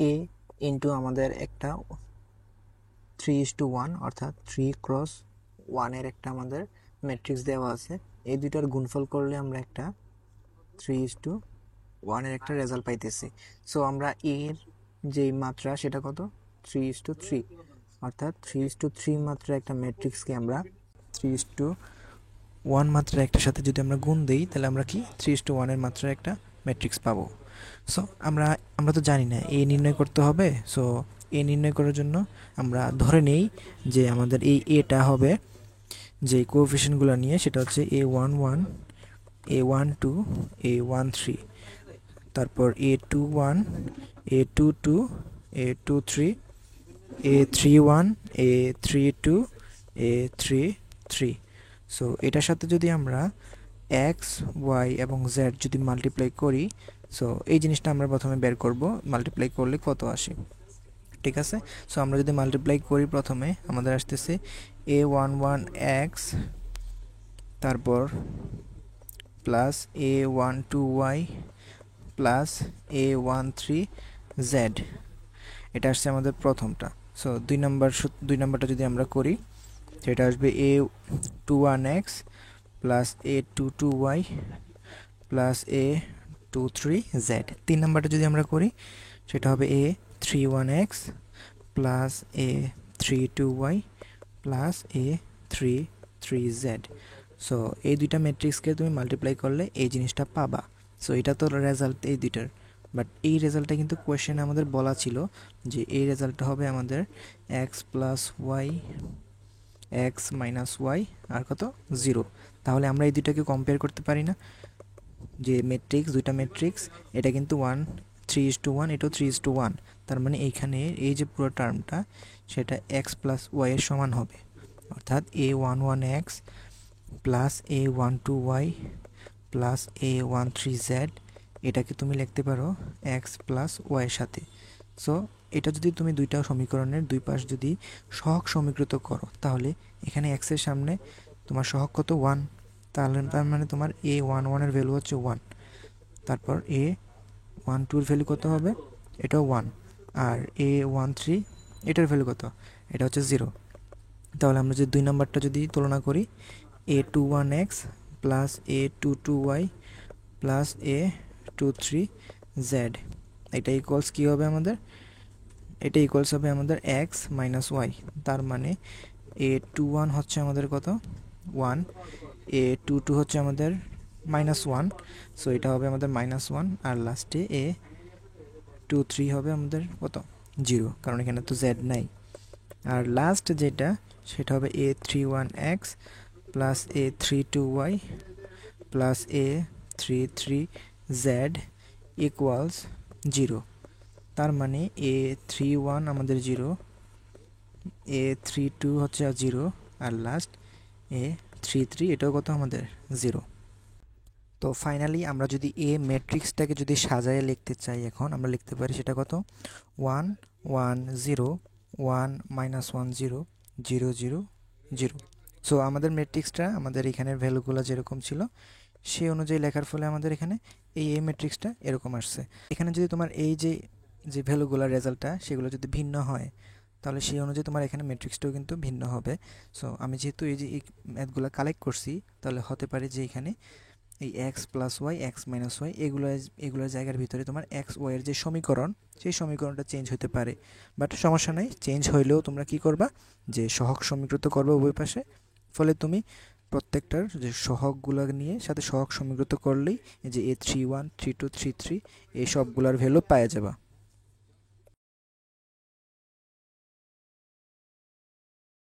এ into আমাদের একটা 3:1 অর্থাৎ 3x1 একটা আমাদের ম্যাট্রিক্স দেওয়া আছে। এই দুইটার গুণফল করলে আমরা একটা 3:1 একটা রেজাল্ট পাইতেছি। সো আমরা এর যেই মাত্রা সেটা কত 3:3, অর্থাৎ 3:3 মাত্রা একটা ম্যাট্রিক্সকে আমরা 3:1 মাত্রা একটার সাথে যদি আমরা গুণ দিই তাহলে আমরা কি 3:1 মাত্রা একটা ম্যাট্রিক্স পাবো। সো আমরা তো জানি না এ নির্ণয় করতে হবে। সো এ নির্ণয় করার জন্য আমরা ধরে নেই যে আমাদের এই এটা হবে যে কোএফিসিয়েন্টগুলো নিয়ে, সেটা হচ্ছে A11, A12, A13, তারপর A21, A22, A23, A31, A32, A33। So এটার সাথে যদি আমরা এক্স, ওয়াই এবং জেড যদি মাল্টিপ্লাই করি, সো এই জিনিসটা আমরা প্রথমে বের করব মাল্টিপ্লাই করলে কত আসে। ঠিক আছে, সো আমরা যদি মাল্টিপ্লাই করি প্রথমে আমাদের আসতেছে A11x, তারপর প্লাস A12y প্লাস A13z, এটা আসছে আমাদের প্রথমটা। সো দুই নাম্বারটা যদি আমরা করি সেটা আসবে A21x plus A22y plus A23z। 3 নাম্বারটা যদি আমরা করি সেটা হবে A31x plus A32y plus A33z। So এই দুইটা ম্যাট্রিক্সকে তুমি মাল্টিপ্লাই করলে এই জিনিসটা পাবা। সো এটা তো রেজাল্ট এই দুইটার, বাট এই রেজাল্টটা কিন্তু কোয়েশ্চেনে আমাদের বলা ছিল যে এই রেজাল্টটা হবে আমাদের X plus Y, x minus Y আর কত 0। তাহলে আমরা এই দুইটাকে কম্পেয়ার করতে পারি না, যে ম্যাট্রিক্স দুইটা ম্যাট্রিক্স এটা কিন্তু 3:1, এটাও 3:1। তার মানে এইখানে এই যে পুরো টার্মটা সেটা এক্স প্লাস ওয়াই এর সমান হবে, অর্থাৎ A11x plus A12y plus A13z, এটাকে তুমি লিখতে পারো এক্স প্লাস ওয়াইয়ের সাথে। সো এটা যদি তুমি দুইটা সমীকরণের দুই পাশ যদি সহগ সমীকৃত করো তাহলে এখানে এক্সের সামনে তোমার সহগ কত 1, তাহলে তার মানে তোমার A11 এর ভ্যালু হচ্ছে 1, তারপর A12 এর ভ্যালু কত হবে, এটাও 1, আর A13 এটার ভ্যালু কত, এটা হচ্ছে 0। তাহলে আমরা যদি 2 নাম্বারটা যদি তুলনা করি A21x plus A22y plus A23z, এটা ইকুয়ালস কী হবে আমাদের, এটা ইকুয়ালস হবে আমাদের এক্স মাইনাস ওয়াই। তার মানে A21 হচ্ছে আমাদের কত 1, A22 হচ্ছে আমাদের -1, সো এটা হবে আমাদের -1, আর লাস্টে A23 হবে আমাদের কত 0, কারণ এখানে তো z নাই। আর লাস্ট যেটা সেটা হবে A31x plus A32y plus A33z equals 0। তার মানে A31 আমাদের 0, A32 হচ্ছে 0, আর লাস্ট A33 এটাও কত আমাদের 0। তো ফাইনালি আমরা যদি এ ম্যাট্রিক্সটাকে যদি সাজায় লিখতে চাই, এখন আমরা লিখতে পারি সেটা কত 1 1 0 1 -1 0 0 0 0। সো আমাদের ম্যাট্রিক্সটা আমাদের এখানের ভ্যালুগুলো যেরকম ছিল সেই অনুযায়ী লেখার ফলে আমাদের এখানে এই ম্যাট্রিক্সটা এরকম আসছে। এখানে যদি তোমার এই যে যে ভ্যালুগুলোর রেজাল্টটা সেগুলো যদি ভিন্ন হয় তাহলে সেই অনুযায়ী তোমার এখানে ম্যাট্রিক্সটাও কিন্তু ভিন্ন হবে। সো আমি যেহেতু এই যে এই ম্যাথগুলো কালেক্ট করছি তাহলে হতে পারে যে এখানে এই x plus Y, x minus y এগুলোর জায়গার ভিতরে তোমার এক্স ওয়াইয়ের যে সমীকরণ সেই সমীকরণটা চেঞ্জ হতে পারে। বাট সমস্যা নাই, চেঞ্জ হইলেও তোমরা কি করবা যে সহগ সমীকৃত করবে উভয় পাশে, ফলে তুমি প্রত্যেকটার যে সহগগুলো নিয়ে সাথে সহগ সমীকৃত করলেই এই যে A31 32 33 এই সবগুলোর ভ্যালু পাওয়া যাবে।